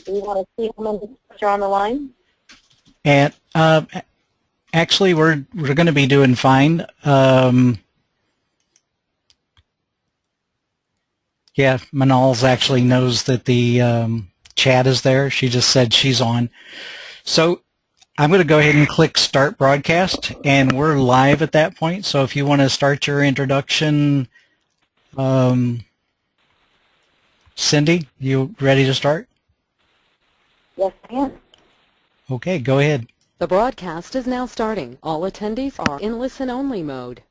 Do you want to see how many are on the line? And actually, we're going to be doing fine. Yeah, Manal's actually knows that the chat is there. She just said she's on. So I'm going to go ahead and click Start Broadcast, and we're live at that point. So if you want to start your introduction, Cindy, you ready to start? Yes, I am. Okay, go ahead. The broadcast is now starting. All attendees are in listen-only mode.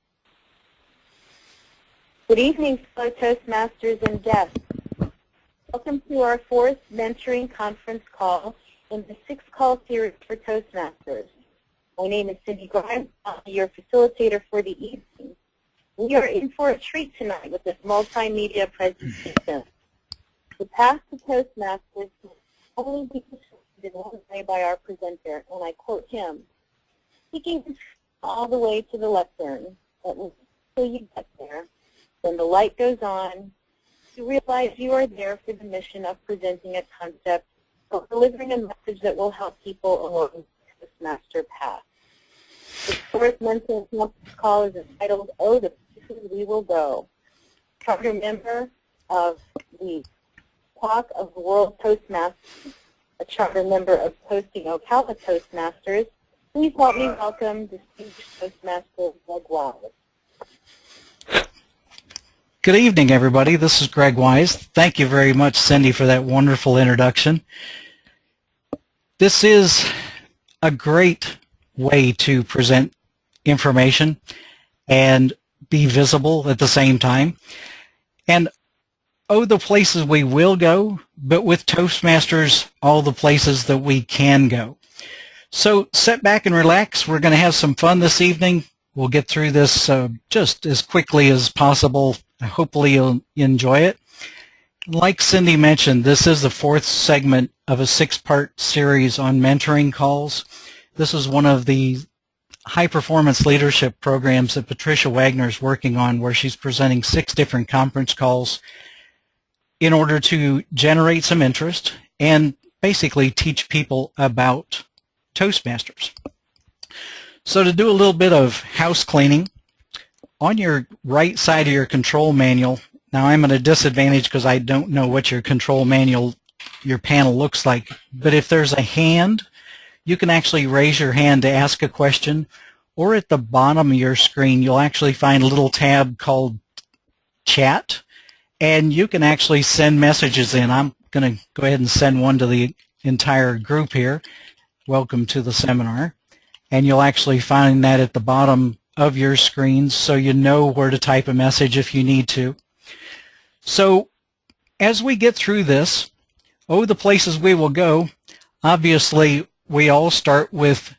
Good evening, fellow Toastmasters and guests. Welcome to our fourth mentoring conference call in the 6-call series for Toastmasters. My name is Cindy Grimes. I'll be your facilitator for the evening. We are in for a treat tonight with this multimedia presentation. The path to Toastmasters will only be described in one way by our presenter, and I quote him, "Speaking all the way to the lectern, that will until you get there. When the light goes on, you realize you are there for the mission of presenting a concept or delivering a message that will help people along the Toastmaster path." The fourth mentoring conference call is entitled, "Oh, the Places We Will Go." Charter member of the Talk of the World Toastmasters, a charter member of Toasting Ocala Toastmasters, please help me welcome distinguished Toastmaster Greg Wise. Good evening, everybody. This is Greg Wise. Thank you very much, Cindy, for that wonderful introduction. This is a great way to present information and be visible at the same time. And oh, the places we will go, but with Toastmasters, all the places that we can go. So sit back and relax. We're going to have some fun this evening. We'll get through this just as quickly as possible. Hopefully you'll enjoy it. Like Cindy mentioned, this is the fourth segment of a 6-part series on mentoring calls. This is one of the high-performance leadership programs that Patricia Wagner is working on, where she's presenting 6 different conference calls in order to generate some interest and basically teach people about Toastmasters. So to do a little bit of house cleaning, on your right side of your control manual, now I'm at a disadvantage because I don't know what your control manual, your panel looks like, but if there's a hand, you can actually raise your hand to ask a question, or at the bottom of your screen, you'll actually find a little tab called Chat, and you can actually send messages in. I'm going to go ahead and send one to the entire group here. Welcome to the seminar. And you'll actually find that at the bottom of your screen, so you know where to type a message if you need to. So as we get through this, oh, the places we will go, obviously we all start with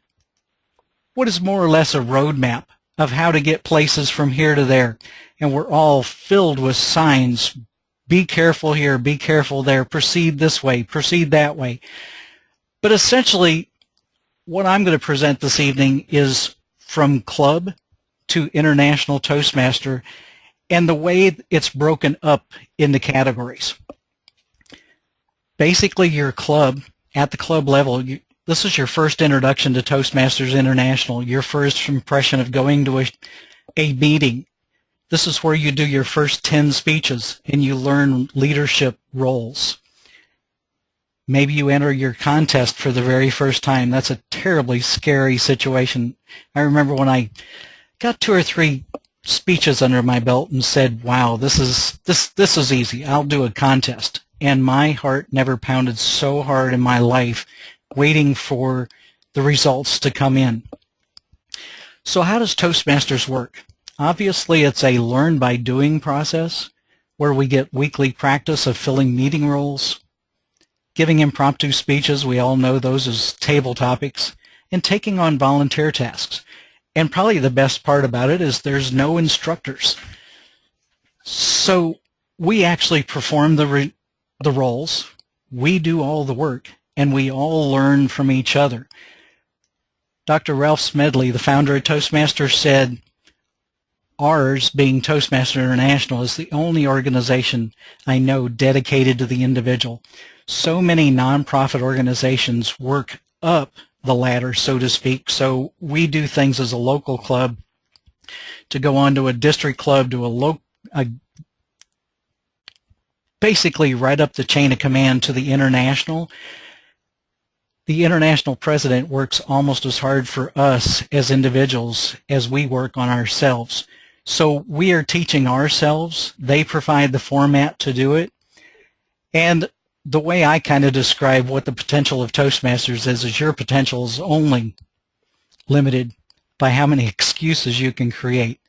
what is more or less a roadmap of how to get places from here to there. And we're all filled with signs. Be careful here, be careful there, proceed this way, proceed that way. But essentially, what I'm going to present this evening is from club to international Toastmaster and the way it's broken up into categories. Basically, your club, at the club level, this is your first introduction to Toastmasters International, your first impression of going to a meeting. This is where you do your first 10 speeches and you learn leadership roles. Maybe you enter your contest for the very first time. That's a terribly scary situation. I remember when I got 2 or 3 speeches under my belt and said, wow, this is easy. I'll do a contest. And my heart never pounded so hard in my life waiting for the results to come in. So how does Toastmasters work? Obviously, it's a learn-by-doing process where we get weekly practice of filling meeting roles, giving impromptu speeches, we all know those as table topics, and taking on volunteer tasks. And probably the best part about it is there's no instructors. So we actually perform the roles, we do all the work, and we all learn from each other. Dr. Ralph Smedley, the founder of Toastmasters, said, ours, being Toastmaster International, is the only organization I know dedicated to the individual. so many nonprofit organizations work up the ladder, so to speak. So we do things as a local club to go on to a district club, to basically right up the chain of command to the international. The international president works almost as hard for us as individuals as we work on ourselves. So we are teaching ourselves. They provide the format to do it. And the way I kind of describe what the potential of Toastmasters is your potential is only limited by how many excuses you can create.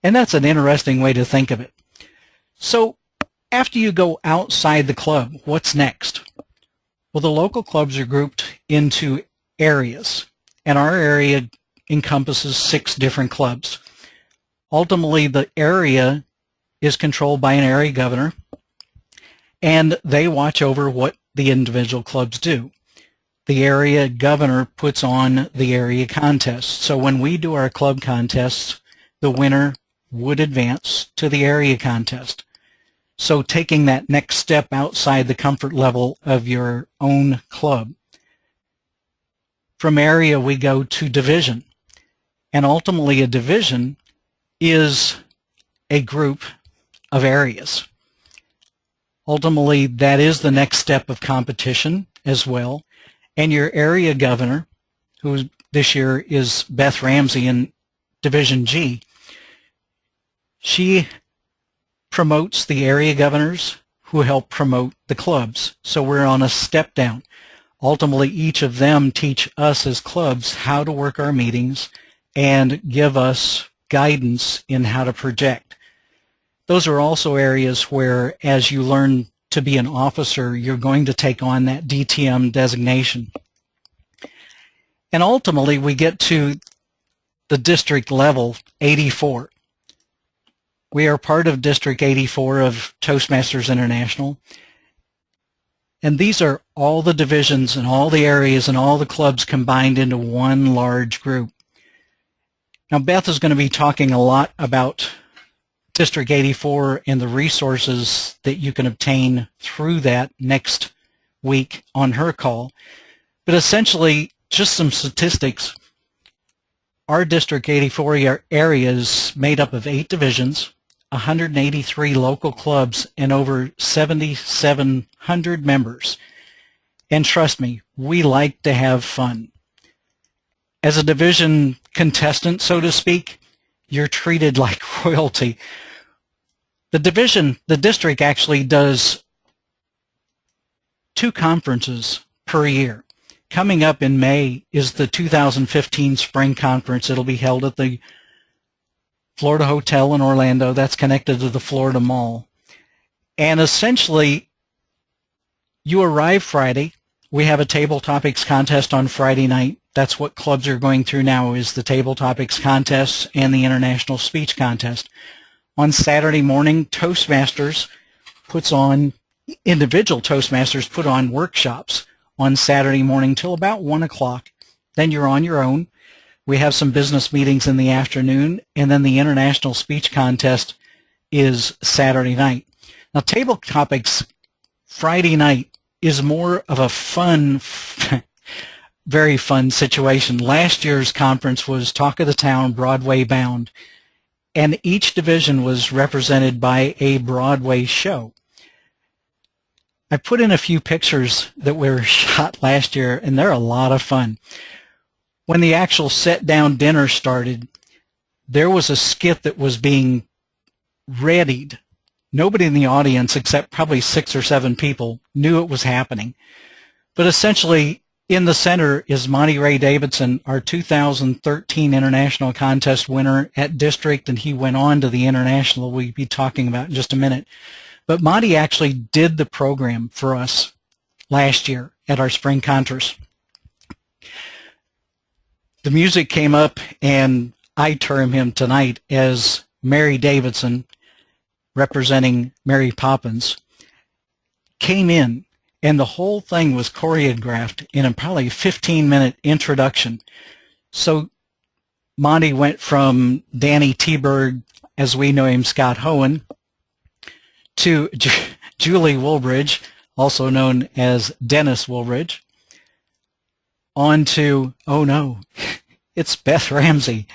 And that's an interesting way to think of it. So after you go outside the club, what's next? Well, the local clubs are grouped into areas, and our area encompasses 6 different clubs. Ultimately, the area is controlled by an area governor, and they watch over what the individual clubs do. The area governor puts on the area contest. So when we do our club contests, the winner would advance to the area contest. So taking that next step outside the comfort level of your own club. From area, we go to division. And ultimately, a division is a group of areas. Ultimately, that is the next step of competition as well. And your area governor, who this year is Beth Ramsey in Division G, she promotes the area governors who help promote the clubs. So we're on a step down. Ultimately, each of them teach us as clubs how to work our meetings and give us guidance in how to project. Those are also areas where, as you learn to be an officer, you're going to take on that DTM designation. And ultimately, we get to the district level 84. We are part of District 84 of Toastmasters International. And these are all the divisions and all the areas and all the clubs combined into one large group. Now, Beth is going to be talking a lot about District 84 and the resources that you can obtain through that next week on her call. But essentially, just some statistics. Our District 84 area is made up of 8 divisions, 183 local clubs, and over 7,700 members. And trust me, we like to have fun. As a division contestant, so to speak, you're treated like royalty. The district actually does 2 conferences per year. Coming up in May is the 2015 Spring Conference. It'll be held at the Florida Hotel in Orlando. That's connected to the Florida Mall. And essentially, you arrive Friday. We have a table topics contest on Friday night. That's what clubs are going through now, is the table topics contest and the international speech contest. On Saturday morning, Toastmasters puts on, individual Toastmasters put on workshops on Saturday morning till about 1 o'clock. Then you're on your own. We have some business meetings in the afternoon, and then the international speech contest is Saturday night. Now, table topics Friday night is more of a fun, very fun situation. Last year's conference was Talk of the Town, Broadway Bound, and each division was represented by a Broadway show. I put in a few pictures that were shot last year, and they're a lot of fun. When the actual sit-down dinner started, there was a skit that was being readied. Nobody in the audience, except probably 6 or 7 people, knew it was happening. But essentially, in the center is Monty Ray Davidson, our 2013 international contest winner at district, and he went on to the international we'll be talking about in just a minute. But Monty actually did the program for us last year at our spring conference. The music came up, and I term him tonight as Mary Davidson, representing Mary Poppins, came in, and the whole thing was choreographed in a probably 15-minute introduction. So Monty went from Danny T-Bird, as we know him, Scott Hohen, to Julie Woolbridge, also known as Dennis Woolridge, on to, oh no, it's Beth Ramsey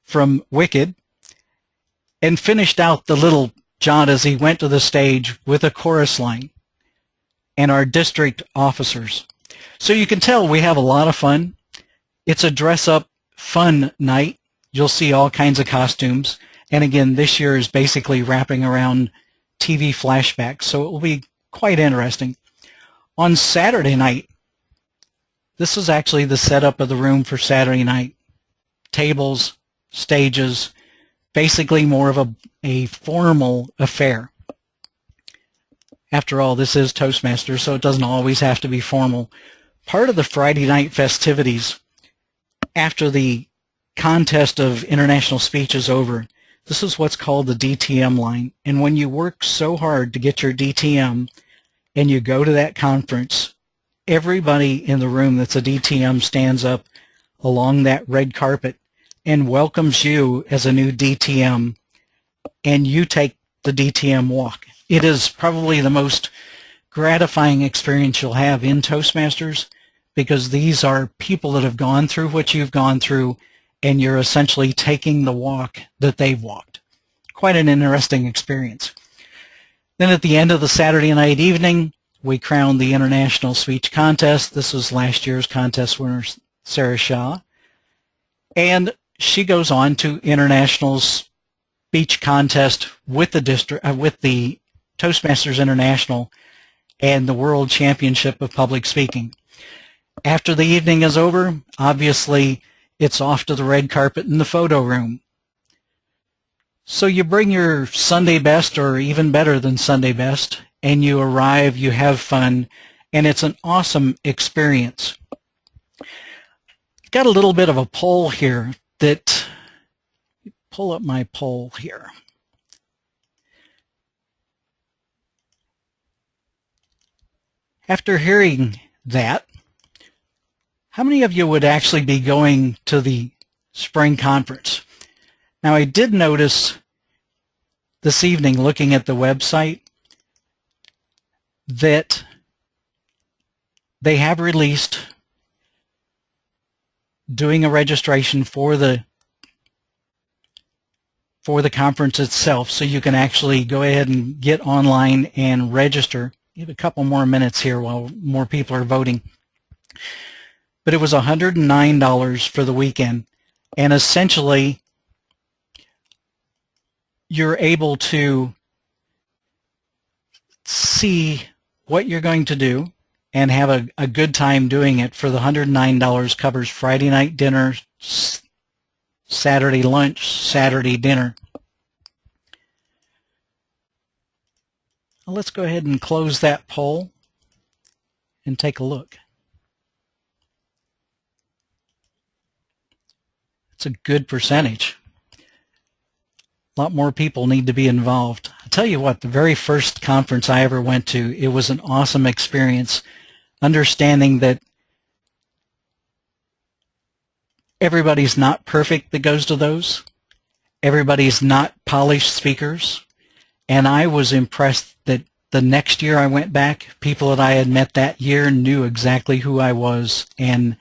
from Wicked, and finished out the little jaunt as he went to the stage with a chorus line, and our district officers. So you can tell we have a lot of fun. It's a dress-up fun night. You'll see all kinds of costumes. And again, this year is basically wrapping around TV flashbacks, so it will be quite interesting. On Saturday night, this is actually the setup of the room for Saturday night. Tables, stages, basically more of a formal affair. After all, this is Toastmaster, so it doesn't always have to be formal. Part of the Friday night festivities, after the contest of international speech is over, this is what's called the DTM line. And when you work so hard to get your DTM and you go to that conference, everybody in the room that's a DTM stands up along that red carpet and welcomes you as a new DTM, and you take the DTM walk. It is probably the most gratifying experience you'll have in Toastmasters, because these are people that have gone through what you've gone through, and you're essentially taking the walk that they've walked. Quite an interesting experience. Then at the end of the Saturday night evening, we crowned the International Speech Contest. This was last year's contest winner, Sarah Shaw. And she goes on to International Speech Contest with the Toastmasters International and the World Championship of Public Speaking. After the evening is over, obviously, it's off to the red carpet in the photo room. So you bring your Sunday best, or even better than Sunday best, and you arrive, you have fun, and it's an awesome experience. Got a little bit of a poll here that, pull up my poll here. After hearing that, how many of you would actually be going to the spring conference? Now, I did notice this evening, looking at the website, that they have released doing a registration for the conference itself, so you can actually go ahead and get online and register. Give a couple more minutes here while more people are voting. But it was $109 for the weekend, and essentially you're able to see what you're going to do and have a good time doing it. For the $109 covers Friday night dinner, Saturday lunch, Saturday dinner. Well, let's go ahead and close that poll and take a look. It's a good percentage. A lot more people need to be involved. I'll tell you what, the very first conference I ever went to, it was an awesome experience, understanding that everybody's not perfect that goes to those. Everybody's not polished speakers. And I was impressed that the next year I went back, people that I had met that year knew exactly who I was and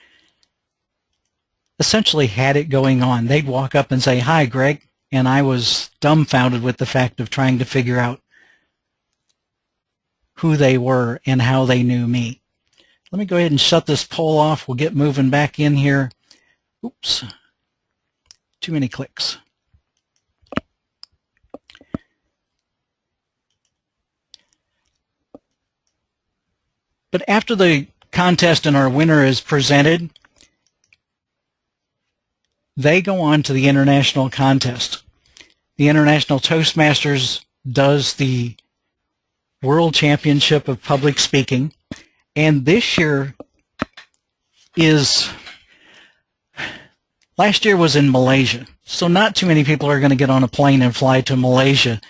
essentially had it going on. They'd walk up and say, "Hi, Greg," and I was dumbfounded with the fact of trying to figure out who they were and how they knew me. Let me go ahead and shut this poll off. We'll get moving back in here. Oops, too many clicks. But after the contest and our winner is presented, they go on to the international contest. The International Toastmasters does the World Championship of Public Speaking, and this year is, last year was in Malaysia, so not too many people are going to get on a plane and fly to Malaysia.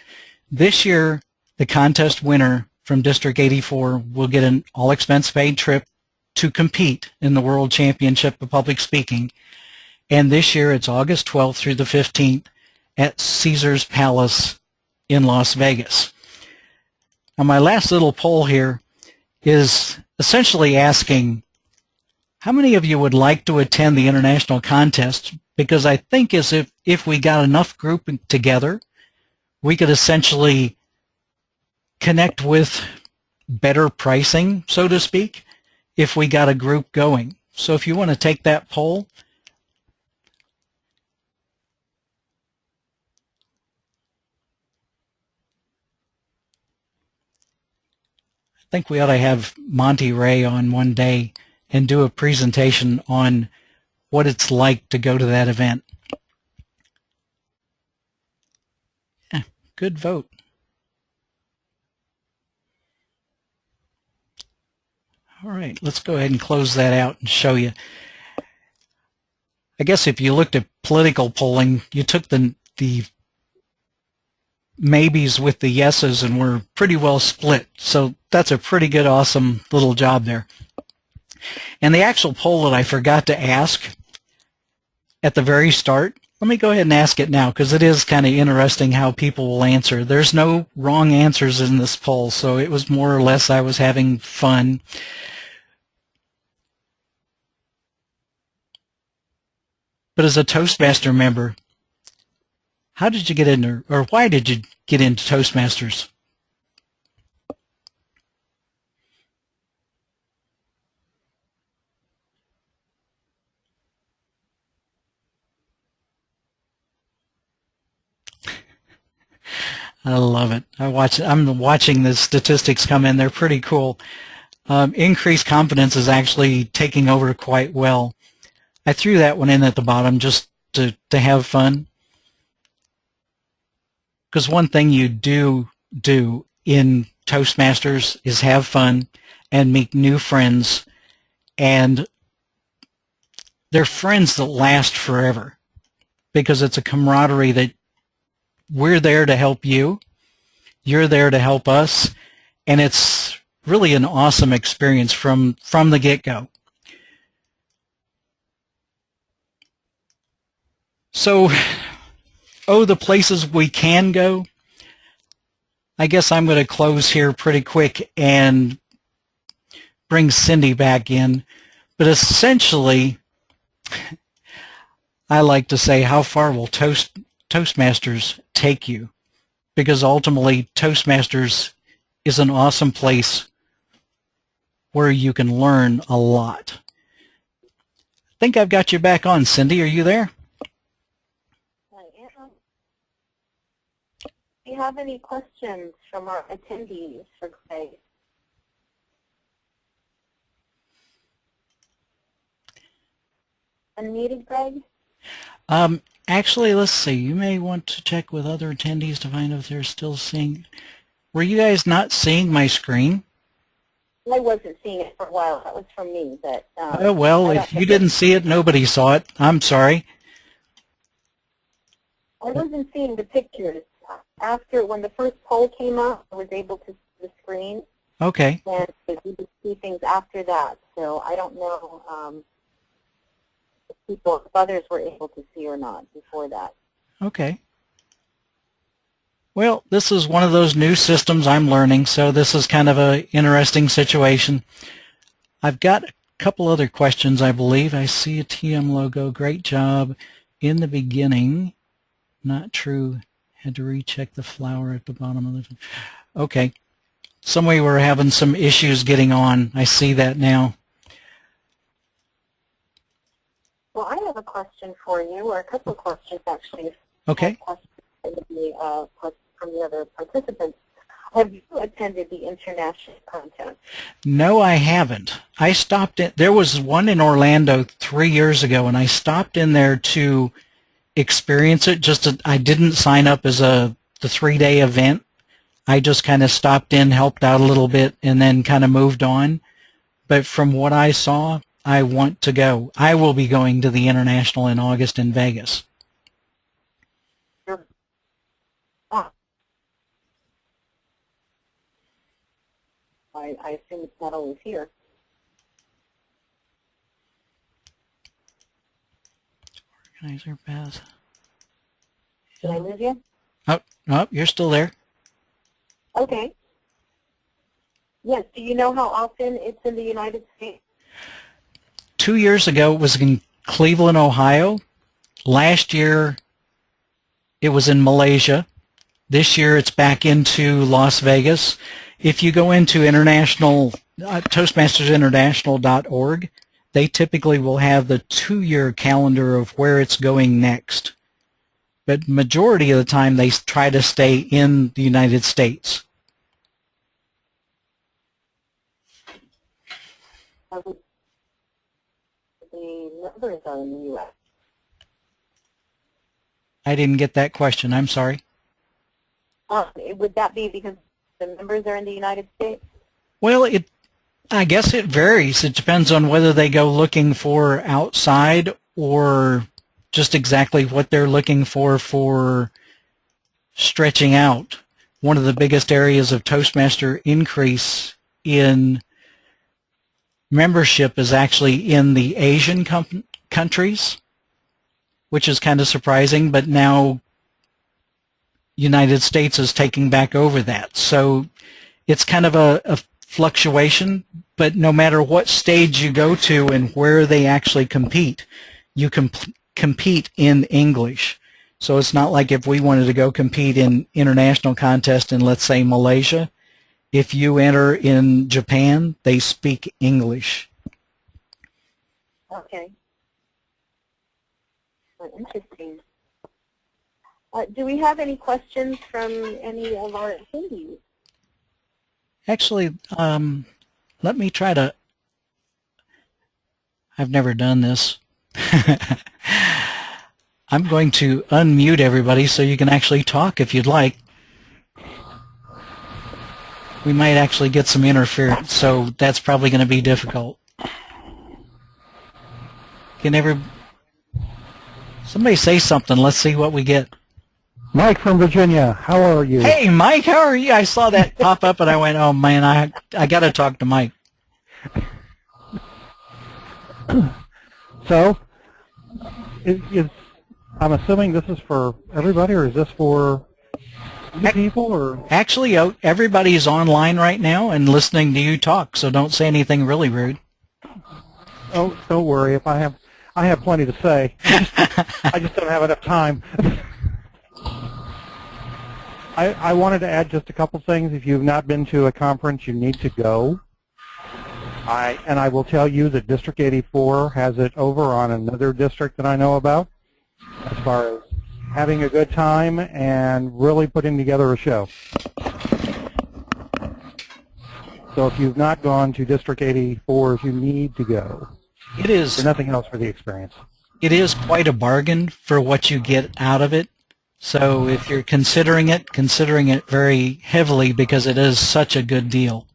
This year, the contest winner from District 84 will get an all-expense-paid trip to compete in the World Championship of Public Speaking. And this year it's August 12th through the 15th at Caesar's Palace in Las Vegas. Now my last little poll here is essentially asking how many of you would like to attend the international contest, because I think as if we got enough group together, we could essentially connect with better pricing, so to speak, if we got a group going. So if you want to take that poll, I think we ought to have Monty Ray on one day and do a presentation on what it's like to go to that event. Yeah, good vote. All right, let's go ahead and close that out and show you. I guess if you looked at political polling, you took the maybes with the yeses and we're pretty well split. So that's a pretty good, awesome little job there. And the actual poll that I forgot to ask at the very start, let me go ahead and ask it now because it is kind of interesting how people will answer. There's no wrong answers in this poll, so it was more or less I was having fun. But as a Toastmaster member, how did you get in there, or why did you get into Toastmasters? I love it. I'm watching the statistics come in. They're pretty cool. Increased confidence is actually taking over quite well. I threw that one in at the bottom just to have fun. Because one thing you do in Toastmasters is have fun and make new friends, and they're friends that last forever because it's a camaraderie that we're there to help you, you're there to help us, and it's really an awesome experience from the get-go. So, the places we can go. I guess I'm going to close here pretty quick and bring Cindy back in. But essentially, I like to say, how far will Toastmasters take you? Because ultimately, Toastmasters is an awesome place where you can learn a lot. I think I've got you back on, Cindy. Are you there? Do you have any questions from our attendees for Greg? Unmuted, Greg? Actually, let's see. You may want to check with other attendees to find out if they're still seeing. Were you guys not seeing my screen? I wasn't seeing it for a while. That was from me. But, oh, well, if you didn't see it, nobody saw it. I'm sorry. I wasn't seeing the pictures. When the first poll came up, I was able to see the screen. Okay. And we could see things after that. So I don't know if others were able to see or not before that. Okay. Well, this is one of those new systems I'm learning, so this is kind of an interesting situation. I've got a couple other questions, I believe. I see a TM logo. Great job in the beginning. Not true. Had to recheck the flower at the bottom of the... Okay. Some way we're having some issues getting on. I see that now. Well, I have a question for you, or a couple of questions, actually. Okay. Questions from the other participants. Have you attended the international contest? No, I haven't. I stopped in. There was one in Orlando 3 years ago, and I stopped in there to experience it. I didn't sign up as the 3-day event. I just kind of stopped in, helped out a little bit, and then kind of moved on. But from what I saw, I want to go. I will be going to the international in August in Vegas. I assume it's not always here. Organizer Beth. Did I lose you? Oh, you're still there. Okay. Yes. Do you know how often it's in the United States? 2 years ago, it was in Cleveland, Ohio. Last year, it was in Malaysia. This year, it's back into Las Vegas. If you go into Toastmastersinternational.org, they typically will have the 2-year calendar of where it's going next. But majority of the time, they try to stay in the United States. The numbers are in the U.S. I didn't get that question. I'm sorry. Would that be because the members are in the United States? Well, I guess it varies. It depends on whether they go looking for outside or just exactly what they're looking for stretching out. One of the biggest areas of Toastmaster increase in membership is actually in the Asian countries, which is kind of surprising, but now United States is taking back over that. So it's kind of a fluctuation, but no matter what stage you go to and where they actually compete, you compete in English. So it's not like if we wanted to go compete in international contest in, let's say, Malaysia, if you enter in Japan, they speak English. Okay. Interesting. Do we have any questions from any of our attendees? Actually, let me try to, I've never done this. I'm going to unmute everybody so you can actually talk if you'd like. We might actually get some interference, so that's probably going to be difficult. Can somebody say something? Let's see what we get. Mike from Virginia, how are you? Hey, Mike, how are you? I saw that pop up and I went, oh, man, I got to talk to Mike. So, I'm assuming this is for everybody, or is this for new people? Or actually, everybody's online right now and listening to you talk, so don't say anything really rude. Oh, don't worry. If I have plenty to say. I just don't have enough time. I wanted to add just a couple things. If you've not been to a conference, you need to go. And I will tell you that District 84 has it over on another district that I know about, as far as having a good time and really putting together a show. So if you've not gone to District 84, you need to go. It is. There's nothing else for the experience. It is quite a bargain for what you get out of it. So if you're considering it very heavily because it is such a good deal.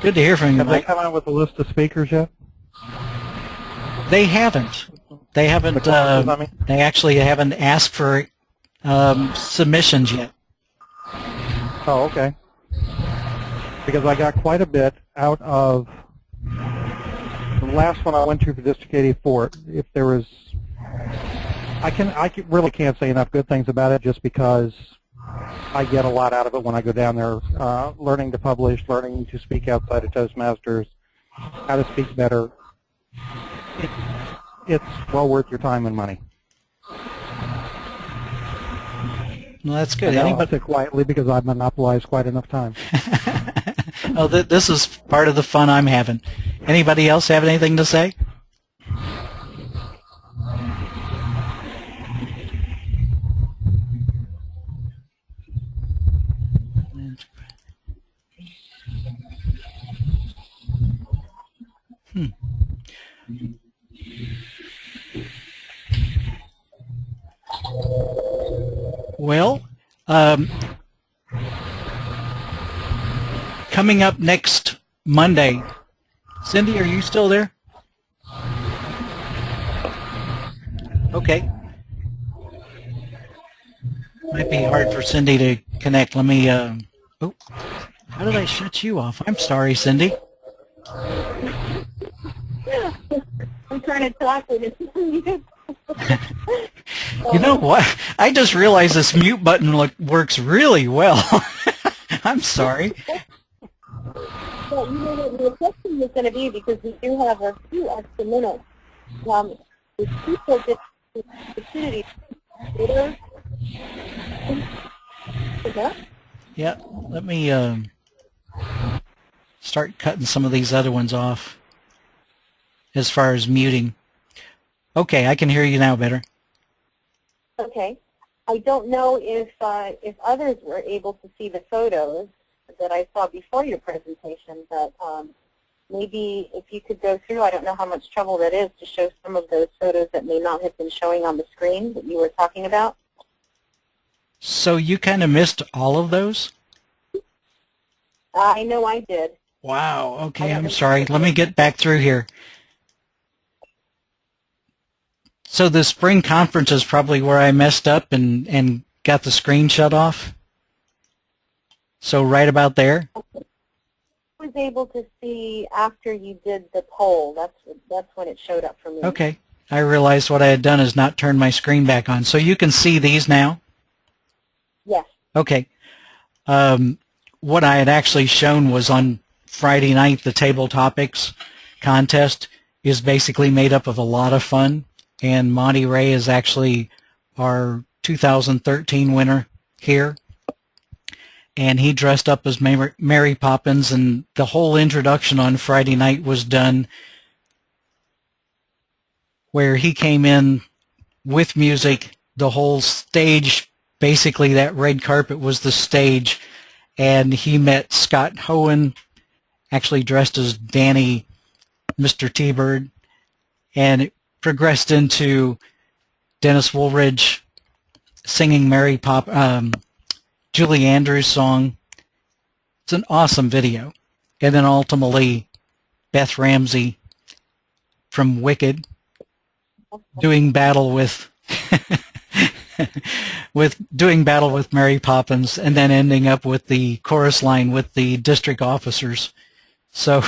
Good to hear from you, Have Mike. they come out with a list of speakers yet? They haven't. They haven't. They actually haven't asked for submissions yet. Oh, okay. Because I got quite a bit out of the last one I went to for District 84. If there was, I really can't say enough good things about it, just because I get a lot out of it when I go down there, learning to publish, learning to speak outside of Toastmasters, how to speak better. It's well worth your time and money. Well, that's good. I'll sit quietly because I've monopolized quite enough time. Oh, this is part of the fun I'm having. Anybody else have anything to say? Well, coming up next Monday, Cindy, are you still there? Okay. Might be hard for Cindy to connect. Let me, oh, how did I shut you off? I'm sorry, Cindy. I'm trying to talk with it. You know what? I just realized this mute button works really well. I'm sorry. Well, you know what the question is going to be, because we do have a few extra minutes. If people get the opportunity to consider, Yeah, let me start cutting some of these other ones off as far as muting. Okay, I can hear you now better. okay. I don't know if others were able to see the photos that I saw before your presentation, but maybe if you could go through, I don't know how much trouble that is to show some of those photos that may not have been showing on the screen that you were talking about. So you kind of missed all of those? I know I did. Wow, okay, I'm sorry. Let me get back through here. So the spring conference is probably where I messed up and got the screen shut off? So right about there? I was able to see after you did the poll. That's when it showed up for me. Okay. I realized what I had done is not turn my screen back on. So you can see these now? Yes. Okay. What I had actually shown was on Friday night, the table topics contest is basically made up of a lot of fun. And Monty Ray is actually our 2013 winner here. And he dressed up as Mary Poppins, and the whole introduction on Friday night was done where he came in with music. The whole stage, basically that red carpet was the stage, and he met Scott Hohen, actually dressed as Danny, Mr. T-Bird, and it progressed into Dennis Woolridge singing Julie Andrews' song. It's an awesome video. And then ultimately, Beth Ramsey from Wicked doing battle with doing battle with Mary Poppins, and then ending up with the chorus line with the district officers. So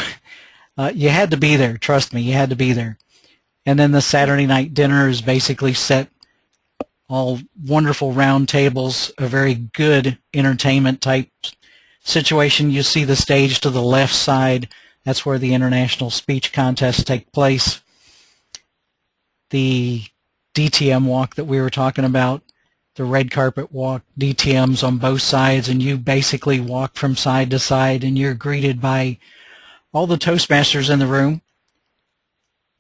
you had to be there. Trust me, you had to be there. And then the Saturday night dinner is basically set all wonderful round tables, a very good entertainment type situation. You see the stage to the left side. That's where the international speech contests take place. The DTM walk that we were talking about, the red carpet walk, DTMs on both sides, and you basically walk from side to side, and you're greeted by all the Toastmasters in the room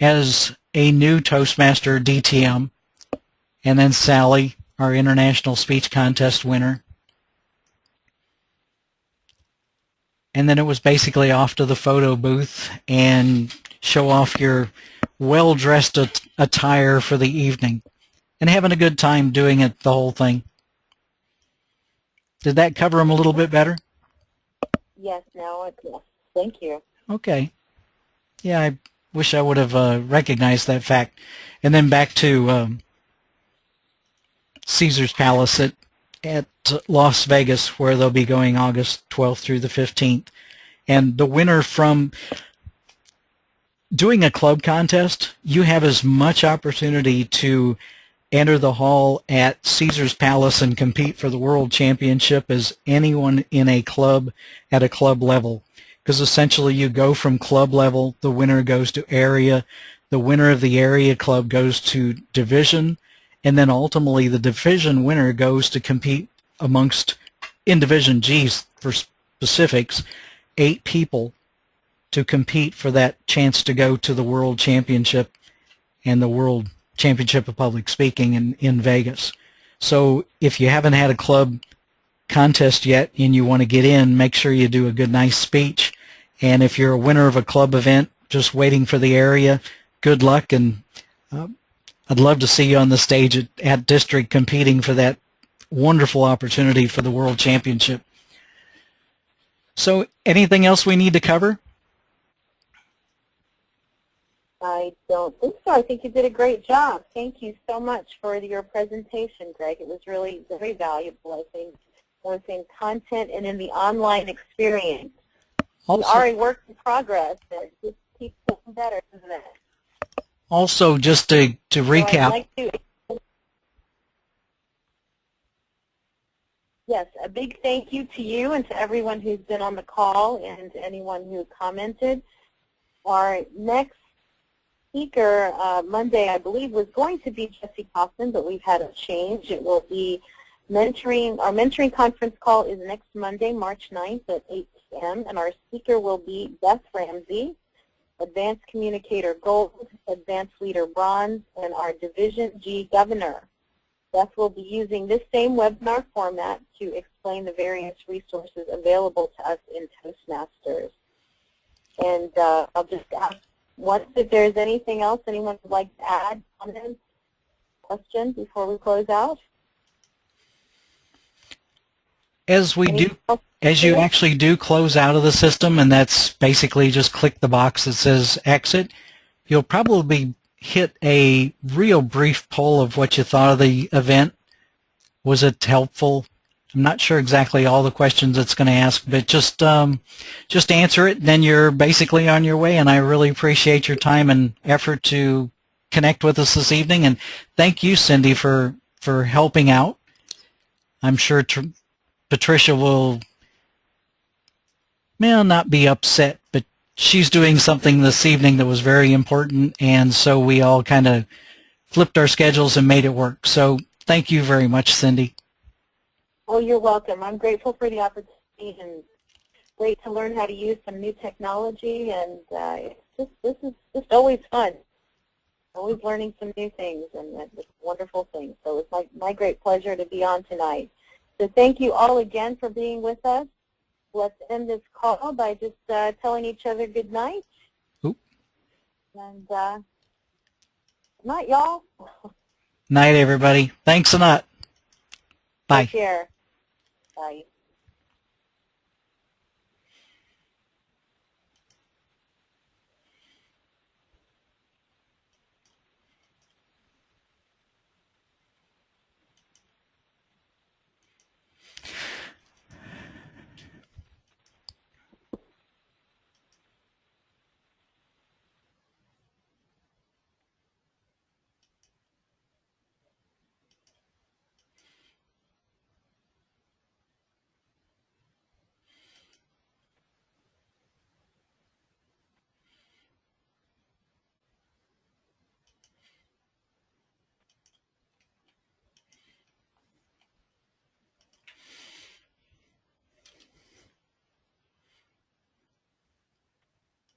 as a new Toastmaster DTM, and then Sally, our international speech contest winner. And then it was basically off to the photo booth and show off your well-dressed attire for the evening and having a good time doing it, the whole thing. Did that cover them a little bit better? Yes, yes. Thank you. Okay. Yeah, I wish I would have recognized that fact. And then back to Caesar's Palace at Las Vegas, where they'll be going August 12th through the 15th. And the winner from doing a club contest, you have as much opportunity to enter the hall at Caesar's Palace and compete for the World Championship as anyone in a club at a club level. Because essentially you go from club level, the winner goes to area, the winner of the area club goes to division, and then ultimately the division winner goes to compete amongst, in Division G for specifics, 8 people to compete for that chance to go to the World Championship and the World Championship of Public Speaking in Vegas. So if you haven't had a club contest yet and you want to get in, make sure you do a good, nice speech. And if you're a winner of a club event just waiting for the area, good luck, and I'd love to see you on the stage at District competing for that wonderful opportunity for the World Championship. So anything else we need to cover? I don't think so. I think you did a great job. Thank you so much for your presentation, Greg. It was really very valuable, I think, both in content and in the online experience. Also, we are a work in progress. It just keeps getting better, isn't it? Also, just to recap. So Yes, a big thank you to you and to everyone who's been on the call and to anyone who commented. Our next speaker Monday, I believe, was going to be Jesse Kaufman, but we've had a change. It will be mentoring. Our mentoring conference call is next Monday, March 9th at 8 p.m., and our speaker will be Beth Ramsey, Advanced Communicator Gold, Advanced Leader Bronze, and our Division G Governor. Beth will be using this same webinar format to explain the various resources available to us in Toastmasters. And I'll just ask once if there's anything else anyone would like to add, comments, questions before we close out. As you actually do close out of the system, and that's basically just click the box that says exit, you'll probably hit a real brief poll of what you thought of the event. Was it helpful? I'm not sure exactly all the questions it's going to ask, but just answer it, and then you're basically on your way. And I really appreciate your time and effort to connect with us this evening. And thank you, Cindy, for helping out. I'm sure Patricia will not be upset, but she's doing something this evening that was very important, and so we all kind of flipped our schedules and made it work. So thank you very much, Cindy. Oh, you're welcome. I'm grateful for the opportunity, and great to learn how to use some new technology, and this is just always fun. Always learning some new things, and it's a wonderful thing. So it's my great pleasure to be on tonight. So thank you all again for being with us. Let's end this call by just telling each other good night. Oop. And good night, y'all. Night, everybody. Thanks a lot. Bye. Take care. Bye.